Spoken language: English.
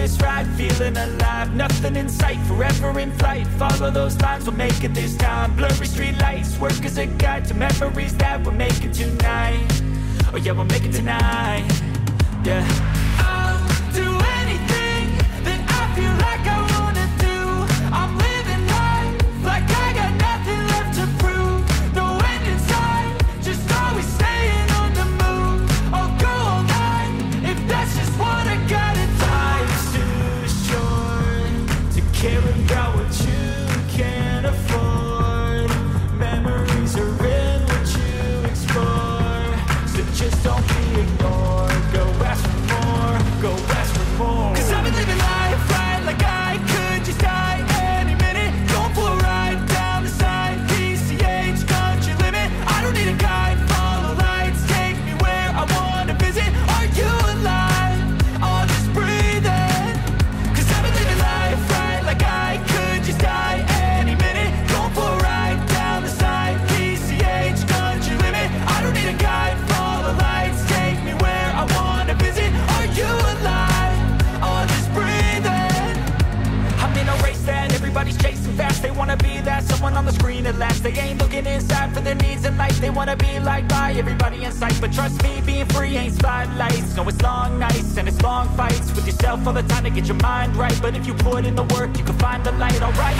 this ride, feeling alive. Nothing in sight, forever in flight. Follow those lines, we'll make it this time. Blurry street lights, work as a guide to memories that we're making tonight. Oh yeah, we'll make it tonight. Yeah, I'll do anything that I feel like I wanna do. I'm living life like I got nothing left to prove. No end in sight, just always staying on the move. I'll go all night if that's just what I gotta do. Life's too short to care about what you can't afford. Memories are in what you explore, so just don't be ignored. Go ask for more, go ask for more. 'Cause I've been living life right like I could just die any minute. Going for a ride down the side, PCH, country limit. I don't need a guide, follow lights, take me where I wanna visit. Are you alive? I'll just breathe in. 'Cause I've been living life right like I could just die any minute. Going for a ride down the side, PCH, country limit. I don't need a guide, follow lights, take me where I wanna visit. Are you alive? I'll just breathe in. I'm in a race that everybody's chasing fast. They wanna be that someone on the screen at last. They ain't looking inside for their needs in life. They wanna be liked by everybody in sight. But trust me, being free ain't spotlights. No, it's long nights and it's long fights with yourself all the time to get your mind right. But if you put in the work, you can find the light, alright.